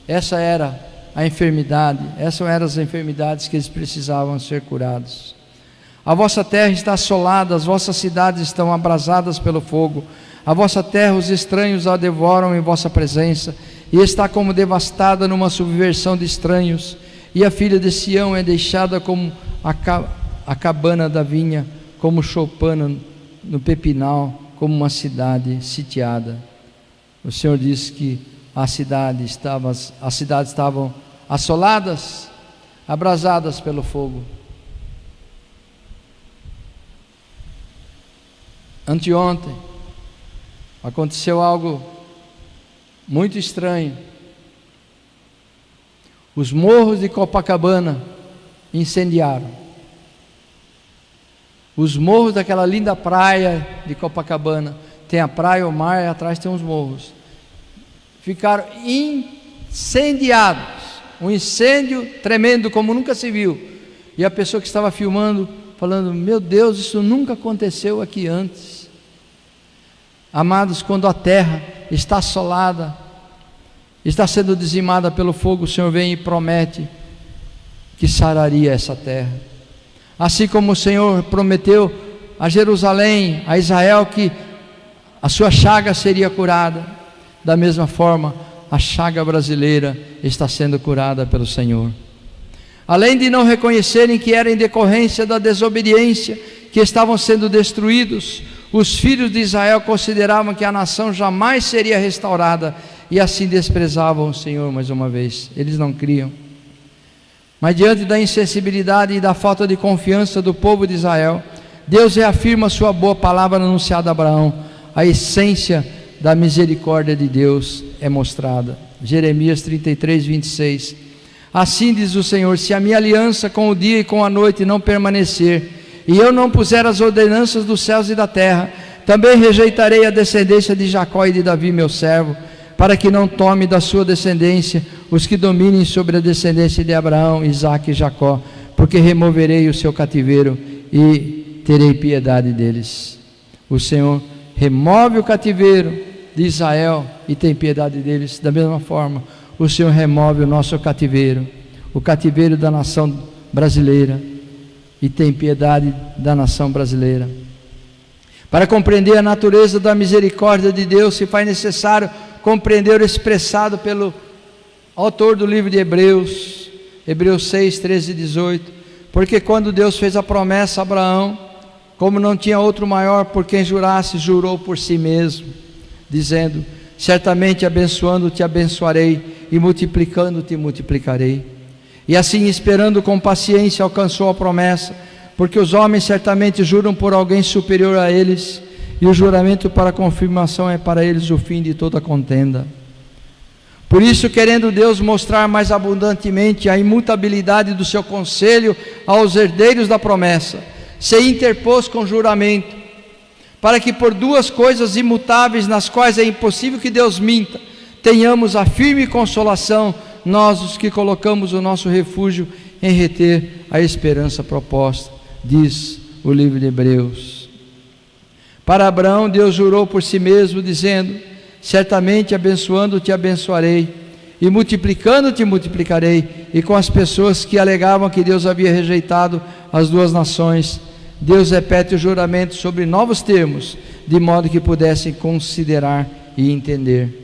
Essa era a enfermidade, essas eram as enfermidades que eles precisavam ser curados. A vossa terra está assolada, as vossas cidades estão abrasadas pelo fogo. A vossa terra, os estranhos a devoram em vossa presença, e está como devastada numa subversão de estranhos. E a filha de Sião é deixada como a cabana da vinha, como choupana no pepinal, como uma cidade sitiada. O Senhor disse que as cidades estavam assoladas, abrasadas pelo fogo. Anteontem aconteceu algo muito estranho. Os morros de Copacabana incendiaram. Os morros daquela linda praia de Copacabana, tem a praia, o mar, e atrás tem os morros, ficaram incendiados. Um incêndio tremendo como nunca se viu. E a pessoa que estava filmando falando: meu Deus, isso nunca aconteceu aqui antes. Amados, quando a terra está assolada, está sendo dizimada pelo fogo, o Senhor vem e promete que sararia essa terra. Assim como o Senhor prometeu a Jerusalém, a Israel, que a sua chaga seria curada, da mesma forma a chaga brasileira está sendo curada pelo Senhor. Além de não reconhecerem que era em decorrência da desobediência que estavam sendo destruídos, os filhos de Israel consideravam que a nação jamais seria restaurada, e assim desprezavam o Senhor mais uma vez. Eles não criam. Mas diante da insensibilidade e da falta de confiança do povo de Israel, Deus reafirma a sua boa palavra anunciada a Abraão. A essência da misericórdia de Deus é mostrada. Jeremias 33, 26. Assim diz o Senhor: se a minha aliança com o dia e com a noite não permanecer, e eu não puser as ordenanças dos céus e da terra, também rejeitarei a descendência de Jacó e de Davi meu servo, para que não tome da sua descendência os que dominem sobre a descendência de Abraão, Isaque e Jacó, porque removerei o seu cativeiro e terei piedade deles. O Senhor remove o cativeiro de Israel e tem piedade deles. Da mesma forma, o Senhor remove o nosso cativeiro, o cativeiro da nação brasileira, e tem piedade da nação brasileira. Para compreender a natureza da misericórdia de Deus, se faz necessário compreender o expressado pelo autor do livro de Hebreus, Hebreus 6, 13 e 18. Porque quando Deus fez a promessa a Abraão, como não tinha outro maior por quem jurasse, jurou por si mesmo, dizendo: certamente abençoando-te abençoarei, e multiplicando-te multiplicarei. E assim, esperando com paciência, alcançou a promessa, porque os homens certamente juram por alguém superior a eles, e o juramento para confirmação é para eles o fim de toda contenda. Por isso, querendo Deus mostrar mais abundantemente a imutabilidade do seu conselho aos herdeiros da promessa, se interpôs com juramento, para que por duas coisas imutáveis, nas quais é impossível que Deus minta, tenhamos a firme consolação, nós os que colocamos o nosso refúgio em reter a esperança proposta, diz o livro de Hebreus. Para Abraão, Deus jurou por si mesmo, dizendo: certamente abençoando-te abençoarei, e multiplicando-te multiplicarei. E com as pessoas que alegavam que Deus havia rejeitado as duas nações, Deus repete o juramento sobre novos termos, de modo que pudessem considerar e entender.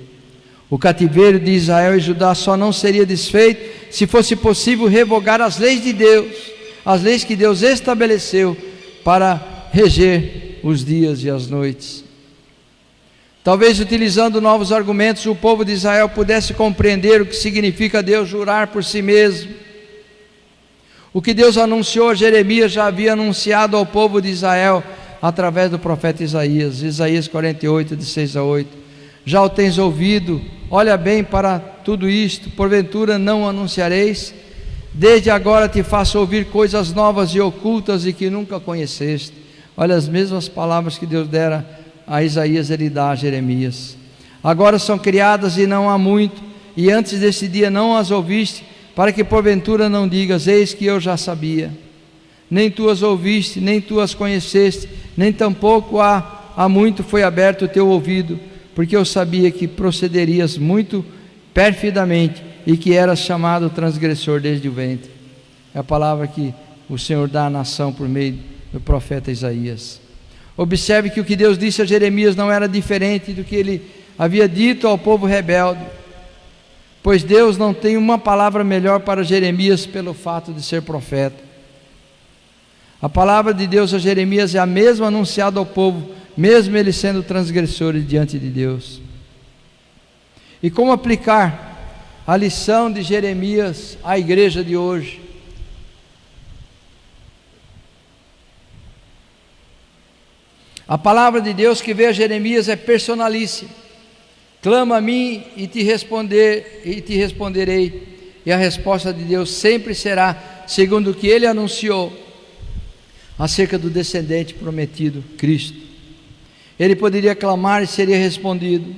O cativeiro de Israel e Judá só não seria desfeito se fosse possível revogar as leis de Deus, as leis que Deus estabeleceu para reger os dias e as noites. Talvez utilizando novos argumentos, o povo de Israel pudesse compreender o que significa Deus jurar por si mesmo. O que Deus anunciou a Jeremias já havia anunciado ao povo de Israel através do profeta Isaías, Isaías 48, de 6 a 8. Já o tens ouvido, olha bem para tudo isto, porventura não anunciareis? Desde agora te faço ouvir coisas novas e ocultas e que nunca conheceste. Olha, as mesmas palavras que Deus dera a Isaías, ele dá a Jeremias. Agora são criadas e não há muito, e antes desse dia não as ouviste, para que porventura não digas: eis que eu já sabia. Nem tu as ouviste, nem tu as conheceste, nem tampouco há muito foi aberto o teu ouvido, porque eu sabia que procederias muito perfidamente e que eras chamado transgressor desde o ventre. É a palavra que o Senhor dá à nação por meio do profeta Isaías. Observe que o que Deus disse a Jeremias não era diferente do que ele havia dito ao povo rebelde, pois Deus não tem uma palavra melhor para Jeremias pelo fato de ser profeta. A palavra de Deus a Jeremias é a mesma anunciada ao povo, mesmo eles sendo transgressores diante de Deus. E como aplicar a lição de Jeremias à igreja de hoje? A palavra de Deus que veio a Jeremias é personalíssima. Clama a mim e te responderei. E a resposta de Deus sempre será segundo o que ele anunciou acerca do descendente prometido, Cristo. Ele poderia clamar e seria respondido.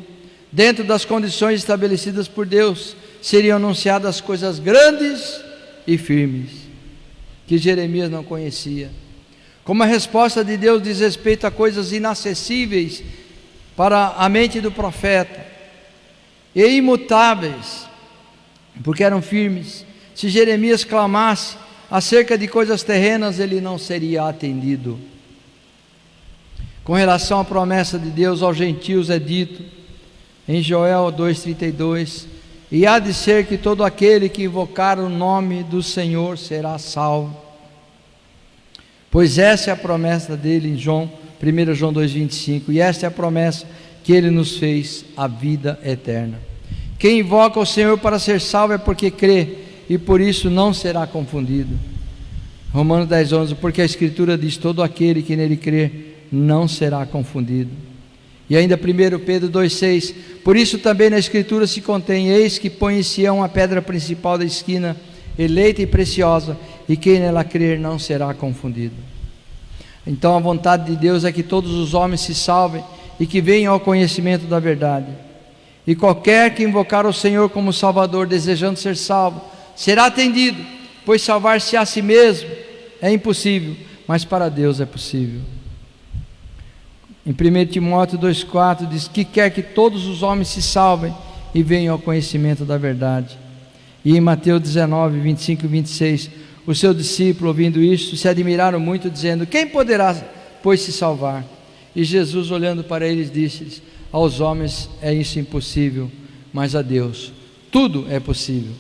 Dentro das condições estabelecidas por Deus, seriam anunciadas coisas grandes e firmes que Jeremias não conhecia. Como a resposta de Deus diz respeito a coisas inacessíveis para a mente do profeta e imutáveis, porque eram firmes, se Jeremias clamasse acerca de coisas terrenas, ele não seria atendido. Com relação à promessa de Deus aos gentios é dito em Joel 2,32: e há de ser que todo aquele que invocar o nome do Senhor será salvo. Pois essa é a promessa dele em 1 João 2,25, e esta é a promessa que ele nos fez, a vida eterna. Quem invoca o Senhor para ser salvo é porque crê, e por isso não será confundido. Romanos 10,11, porque a Escritura diz: todo aquele que nele crer não será confundido. E ainda 1 Pedro 2,6, por isso também na Escritura se contém: eis que põe em Sião a pedra principal da esquina, eleita e preciosa, e quem nela crer não será confundido. Então a vontade de Deus é que todos os homens se salvem e que venham ao conhecimento da verdade. E qualquer que invocar o Senhor como Salvador, desejando ser salvo, será atendido, pois salvar-se a si mesmo é impossível, mas para Deus é possível. Em 1 Timóteo 2,4 diz que quer que todos os homens se salvem e venham ao conhecimento da verdade. E em Mateus 19, 25 e 26, os seus discípulos, ouvindo isso, se admiraram muito, dizendo: quem poderá, pois, se salvar? E Jesus, olhando para eles, disse-lhes: aos homens é isso impossível, mas a Deus tudo é possível.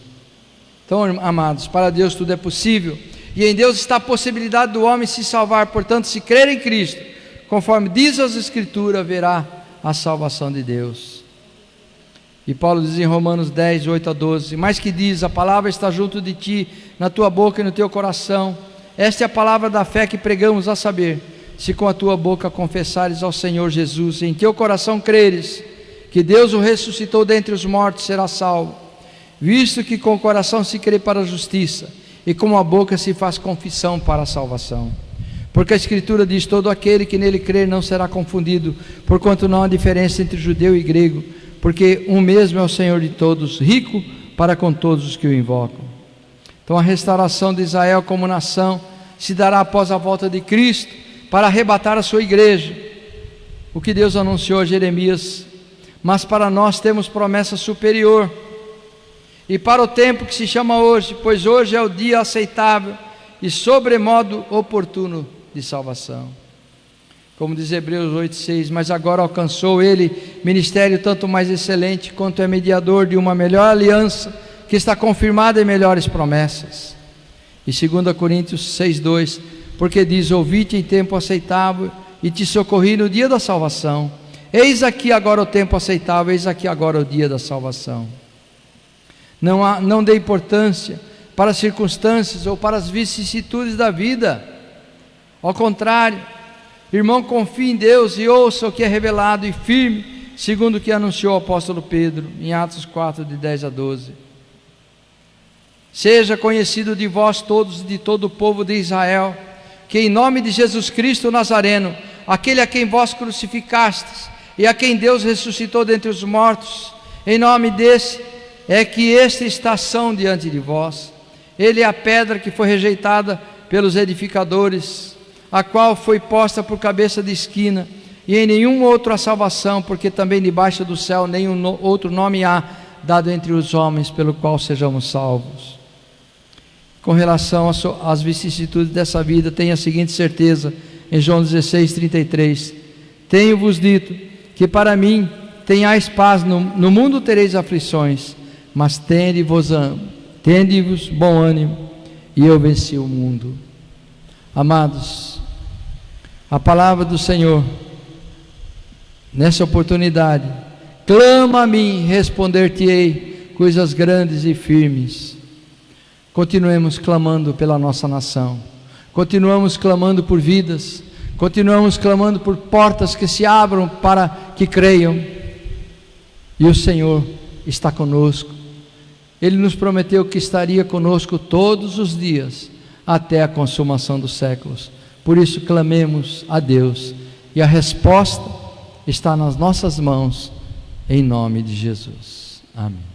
Então, amados, para Deus tudo é possível, e em Deus está a possibilidade do homem se salvar. Portanto, se crer em Cristo, conforme diz as Escrituras, haverá a salvação de Deus. E Paulo diz em Romanos 10, 8 a 12, mas que diz: a palavra está junto de ti, na tua boca e no teu coração. Esta é a palavra da fé que pregamos, a saber, se com a tua boca confessares ao Senhor Jesus, e em teu coração creres que Deus o ressuscitou dentre os mortos, será salvo. Visto que com o coração se crê para a justiça, e com a boca se faz confissão para a salvação. Porque a Escritura diz: todo aquele que nele crer não será confundido, porquanto não há diferença entre judeu e grego, porque um mesmo é o Senhor de todos, rico para com todos os que o invocam. Então a restauração de Israel como nação se dará após a volta de Cristo, para arrebatar a sua igreja, o que Deus anunciou a Jeremias. Mas para nós temos promessa superior, e para o tempo que se chama hoje, pois hoje é o dia aceitável e sobremodo oportuno de salvação. Como diz Hebreus 8,6, mas agora alcançou ele ministério tanto mais excelente, quanto é mediador de uma melhor aliança, que está confirmada em melhores promessas. E 2 Coríntios 6,2, porque diz: ouvi-te em tempo aceitável, e te socorri no dia da salvação. Eis aqui agora o tempo aceitável, eis aqui agora o dia da salvação. Não dê importância para as circunstâncias ou para as vicissitudes da vida. Ao contrário, irmão, confie em Deus e ouça o que é revelado, e firme, segundo o que anunciou o apóstolo Pedro em Atos 4, de 10 a 12. Seja conhecido de vós todos e de todo o povo de Israel, que em nome de Jesus Cristo Nazareno, aquele a quem vós crucificastes e a quem Deus ressuscitou dentre os mortos, em nome desse é que esta estação diante de vós. Ele é a pedra que foi rejeitada pelos edificadores, a qual foi posta por cabeça de esquina, e em nenhum outro há salvação, porque também debaixo do céu nenhum outro nome há dado entre os homens pelo qual sejamos salvos. Com relação às vicissitudes dessa vida, tenha a seguinte certeza, em João 16:33: tenho-vos dito que para mim tenhais paz, no mundo tereis aflições, mas tende-vos bom ânimo, e eu venci o mundo. Amados, a palavra do Senhor, nessa oportunidade: clama a mim, responder-te-ei coisas grandes e firmes. Continuemos clamando pela nossa nação, continuamos clamando por vidas, continuamos clamando por portas que se abram para que creiam, e o Senhor está conosco. Ele nos prometeu que estaria conosco todos os dias, até a consumação dos séculos. Por isso clamemos a Deus, e a resposta está nas nossas mãos, em nome de Jesus. Amém.